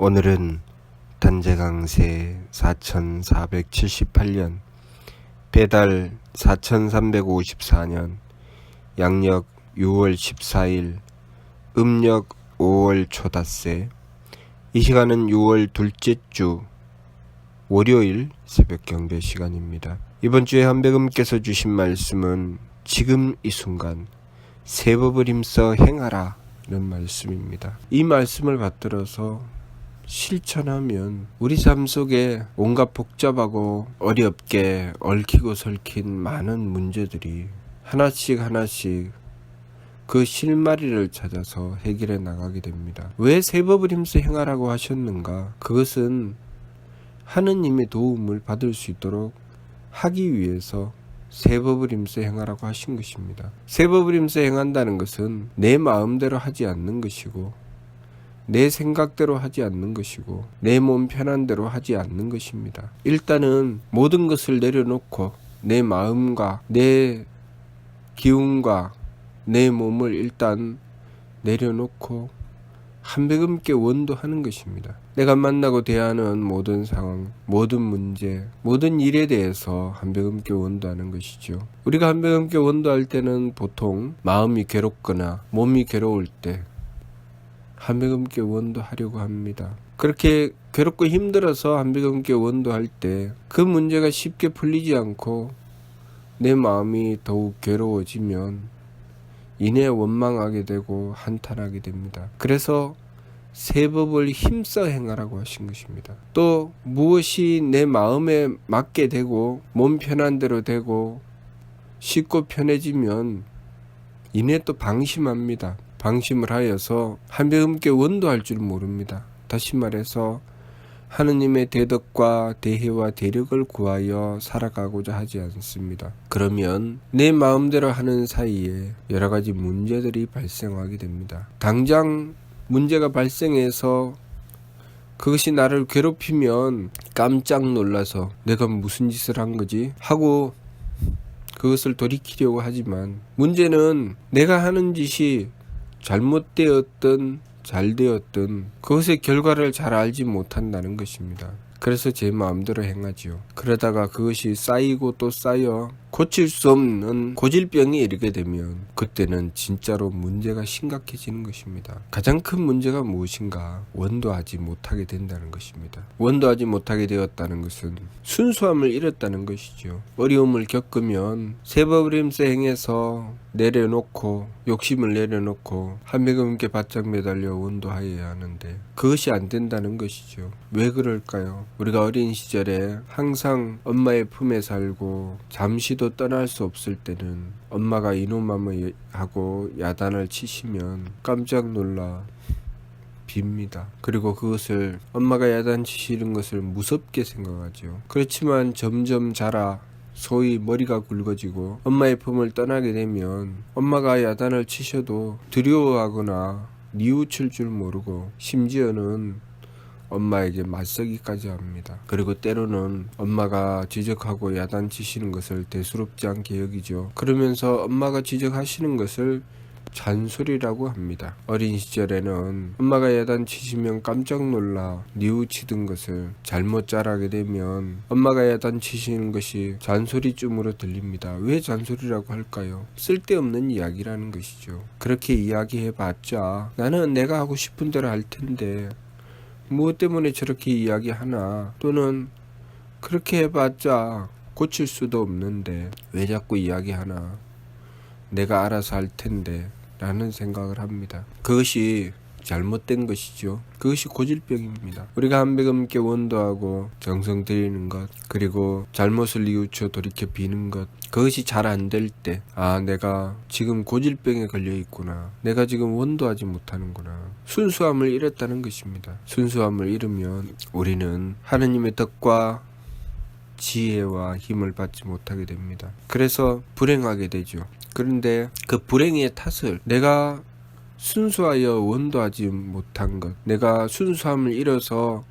오늘은 단재강세 4478년 배달 4354년 양력 6월 14일 음력 5월 초닷새. 이 시간은 6월 둘째 주 월요일 새벽 경배 시간입니다. 이번 주에 한백음께서 주신 말씀은 지금 이 순간 새 법을 힘써 행하라 이런 말씀입니다. 이 말씀을 받들어서 실천하면 우리 삶 속에 온갖 복잡하고 어렵게 얽히고 설킨 많은 문제들이 하나씩 그 실마리를 찾아서 해결해 나가게 됩니다. 왜 새 법을 힘써 행하라고 하셨는가? 그것은 하느님의 도움을 받을 수 있도록 하기 위해서 새 법을 힘써 행하라고 하신 것입니다. 새 법을 힘써 행한다는 것은 내 마음대로 하지 않는 것이고 내 생각대로 하지 않는 것이고 내 몸 편한 대로 하지 않는 것입니다. 일단은 모든 것을 내려놓고 내 마음과 내 기운과 내 몸을 일단 내려놓고 한백음께 원도하는 것입니다. 내가 만나고 대하는 모든 상황, 모든 문제, 모든 일에 대해서 한백음께 원도하는 것이죠. 우리가 한백음께 원도할 때는 보통 마음이 괴롭거나 몸이 괴로울 때 한백음께 원도하려고 합니다. 그렇게 괴롭고 힘들어서 한백음께 원도할 때 그 문제가 쉽게 풀리지 않고 내 마음이 더욱 괴로워지면 이내 원망하게 되고 한탄하게 됩니다. 그래서 새 법을 힘써 행하라고 하신 것입니다. 또 무엇이 내 마음에 맞게 되고 몸 편한 대로 되고 쉽고 편해지면 이내 또 방심합니다. 방심을 하여서 한백음께 원도할 줄 모릅니다. 다시 말해서 하느님의 대덕과 대혜와 대력을 구하여 살아가고자 하지 않습니다. 그러면 내 마음대로 하는 사이에 여러 가지 문제들이 발생하게 됩니다. 당장 문제가 발생해서 그것이 나를 괴롭히면 깜짝 놀라서 내가 무슨 짓을 한 거지? 하고 그것을 돌이키려고 하지만 문제는 내가 하는 짓이 잘못되었든 잘 되었든 그것의 결과를 잘 알지 못한다는 것입니다. 그래서 제 마음대로 행하지요. 그러다가 그것이 쌓이고 또 쌓여 고칠 수 없는 고질병에 이르게 되면 그때는 진짜로 문제가 심각해지는 것입니다. 가장 큰 문제가 무엇인가? 원도하지 못하게 된다는 것입니다. 원도하지 못하게 되었다는 것은 순수함을 잃었다는 것이죠. 어려움을 겪으면 새 법을 힘써 행해서 내려놓고 욕심을 내려놓고 한백음께 바짝 매달려 원도하여야 하는데 그것이 안 된다는 것이죠. 왜 그럴까요? 우리가 어린 시절에 항상 엄마의 품에 살고 잠시도 떠날 수 없을 때는 엄마가 이놈함을 하고 야단을 치시면 깜짝 놀라 빕니다. 그리고 그것을 엄마가 야단 치시는 것을 무섭게 생각하죠. 그렇지만 점점 자라 소위 머리가 굵어지고 엄마의 품을 떠나게 되면 엄마가 야단을 치셔도 두려워하거나 뉘우칠 줄 모르고 심지어는 엄마에게 맞서기까지 합니다. 그리고 때로는 엄마가 지적하고 야단치시는 것을 대수롭지 않게 여기죠. 그러면서 엄마가 지적하시는 것을 잔소리라고 합니다. 어린 시절에는 엄마가 야단치시면 깜짝 놀라 뉘우치던 것을 잘못 자라게 되면 엄마가 야단치시는 것이 잔소리쯤으로 들립니다. 왜 잔소리라고 할까요? 쓸데없는 이야기라는 것이죠. 그렇게 이야기해봤자 나는 내가 하고 싶은 대로 할 텐데 무엇 때문에 저렇게 이야기하나, 또는 그렇게 해봤자 고칠 수도 없는데 왜 자꾸 이야기하나, 내가 알아서 할 텐데 라는 생각을 합니다. 그것이 잘못된 것이죠. 그것이 고질병입니다. 우리가 한백음께 원도하고 정성 들이는 것, 그리고 잘못을 뉘우쳐 돌이켜 비는 것, 그것이 잘 안 될 때, 아, 내가 지금 고질병에 걸려 있구나, 내가 지금 원도하지 못하는구나, 순수함을 잃었다는 것입니다. 순수함을 잃으면 우리는 하느님의 덕과 지혜와 힘을 받지 못하게 됩니다. 그래서 불행하게 되죠. 그런데 그 불행의 탓을 내가 순수하여 원도하지 못한 것, 내가 순수함을 잃어서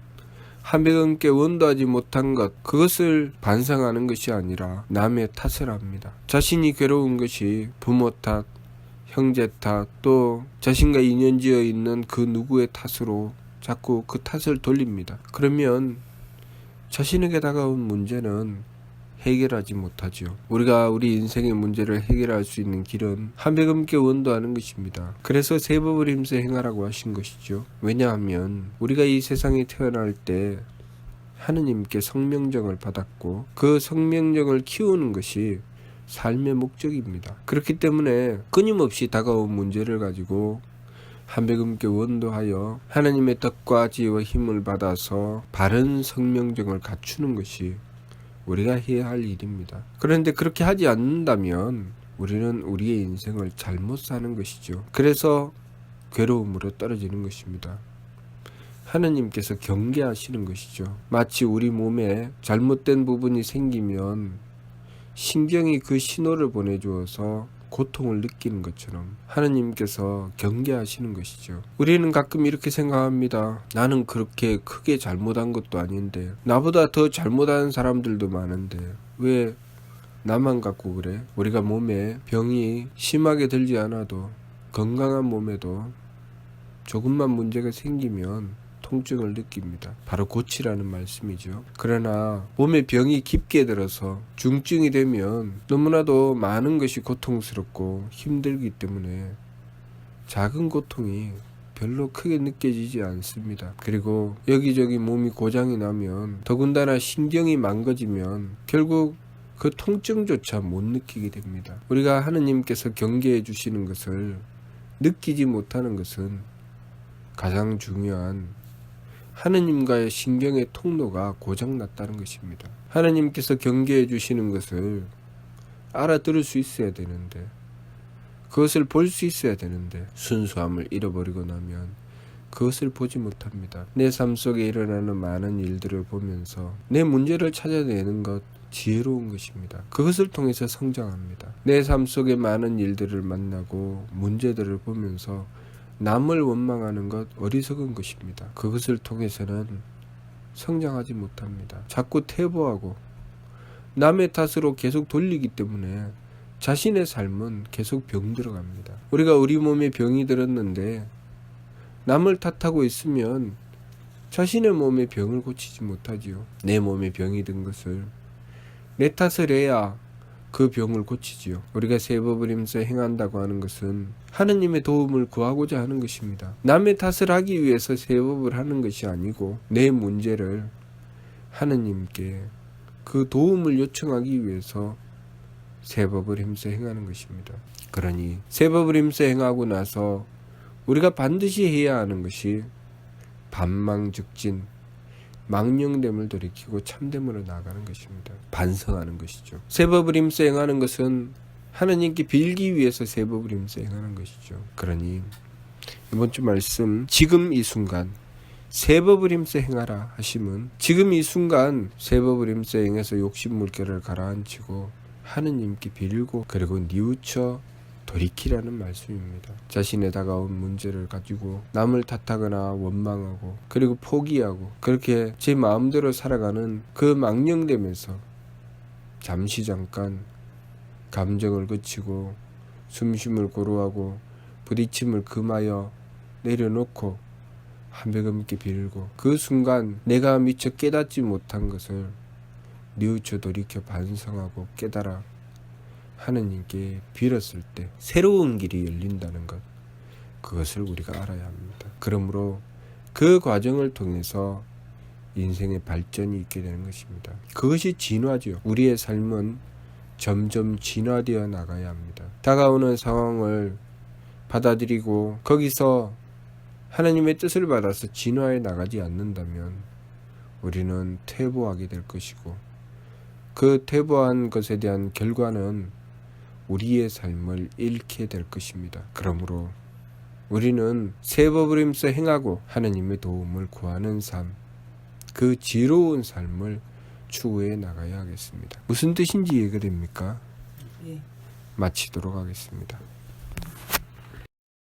한백음께 원도하지 못한 것, 그것을 반성하는 것이 아니라 남의 탓을 합니다. 자신이 괴로운 것이 부모 탓, 형제 탓, 또 자신과 인연지어 있는 그 누구의 탓으로 자꾸 그 탓을 돌립니다. 그러면 자신에게 다가온 문제는 해결하지 못하지요. 우리가 우리 인생의 문제를 해결할 수 있는 길은 한백음께 원도하는 것입니다. 그래서 세 법을 힘써 행하라고 하신 것이죠. 왜냐하면 우리가 이 세상에 태어날 때 하느님께 성명정을 받았고 그 성명정을 키우는 것이 삶의 목적입니다. 그렇기 때문에 끊임없이 다가온 문제를 가지고 한백음께 원도하여 하나님의 뜻과 지혜와 힘을 받아서 바른 성명정을 갖추는 것이 우리가 해야 할 일입니다. 그런데 그렇게 하지 않는다면 우리는 우리의 인생을 잘못 사는 것이죠. 그래서 괴로움으로 떨어지는 것입니다. 하느님께서 경계하시는 것이죠. 마치 우리 몸에 잘못된 부분이 생기면 신경이 그 신호를 보내주어서 고통을 느끼는 것처럼 하느님께서 경계하시는 것이죠. 우리는 가끔 이렇게 생각합니다. 나는 그렇게 크게 잘못한 것도 아닌데, 나보다 더 잘못한 사람들도 많은데 왜 나만 갖고 그래? 우리가 몸에 병이 심하게 들지 않아도 건강한 몸에도 조금만 문제가 생기면 통증을 느낍니다. 바로 고치라는 말씀이죠. 그러나 몸에 병이 깊게 들어서 중증이 되면 너무나도 많은 것이 고통스럽고 힘들기 때문에 작은 고통이 별로 크게 느껴지지 않습니다. 그리고 여기저기 몸이 고장이 나면 더군다나 신경이 망가지면 결국 그 통증조차 못 느끼게 됩니다. 우리가 하느님께서 경계해 주시는 것을 느끼지 못하는 것은 가장 중요한 하느님과의 신경의 통로가 고장났다는 것입니다. 하느님께서 경계해 주시는 것을 알아들을 수 있어야 되는데, 그것을 볼 수 있어야 되는데 순수함을 잃어버리고 나면 그것을 보지 못합니다. 내 삶 속에 일어나는 많은 일들을 보면서 내 문제를 찾아내는 것 지혜로운 것입니다. 그것을 통해서 성장합니다. 내 삶 속에 많은 일들을 만나고 문제들을 보면서 남을 원망하는 것 어리석은 것입니다. 그것을 통해서는 성장하지 못합니다. 자꾸 퇴보하고 남의 탓으로 계속 돌리기 때문에 자신의 삶은 계속 병들어갑니다. 우리가 우리 몸에 병이 들었는데 남을 탓하고 있으면 자신의 몸의 병을 고치지 못하지요. 내 몸에 병이 든 것을 내 탓을 해야 그 병을 고치지요. 우리가 세 법을 힘써 행한다고 하는 것은 하느님의 도움을 구하고자 하는 것입니다. 남의 탓을 하기 위해서 세 법을 하는 것이 아니고 내 문제를 하느님께 그 도움을 요청하기 위해서 세 법을 힘써 행하는 것입니다. 그러니 세 법을 힘써 행하고 나서 우리가 반드시 해야 하는 것이 반망즉진, 망령됨을 돌이키고 참됨으로 나아가는 것입니다. 반성하는 것이죠. 세 법을 힘써 행하는 것은 하나님께 빌기 위해서 세 법을 힘써 행하는 것이죠. 그러니 이번 주 말씀, 지금 이 순간 세 법을 힘써 행하라 하심은 지금 이 순간 세 법을 힘써 행해서 욕심 물결을 가라앉히고 하느님께 빌고 그리고 뉘우쳐 돌이키라는 말씀입니다. 자신의 다가온 문제를 가지고 남을 탓하거나 원망하고 그리고 포기하고 그렇게 제 마음대로 살아가는 그 망령됨에서 잠시 잠깐 감정을 그치고 숨쉼을 고루하고 부딪힘을 금하여 내려놓고 한백음께 빌고 그 순간 내가 미처 깨닫지 못한 것을 뉘우쳐 돌이켜 반성하고 깨달아 하느님께 빌었을 때 새로운 길이 열린다는 것, 그것을 우리가 알아야 합니다. 그러므로 그 과정을 통해서 인생의 발전이 있게 되는 것입니다. 그것이 진화죠. 우리의 삶은 점점 진화되어 나가야 합니다. 다가오는 상황을 받아들이고 거기서 하나님의 뜻을 받아서 진화해 나가지 않는다면 우리는 퇴보하게 될 것이고 그 퇴보한 것에 대한 결과는 우리의 삶을 잃게 될 것입니다. 그러므로 우리는 세 법을 힘써 행하고 하느님의 도움을 구하는 삶, 그 지혜로운 삶을 추구해 나가야 하겠습니다. 무슨 뜻인지 이해가 됩니까? 마치도록 하겠습니다.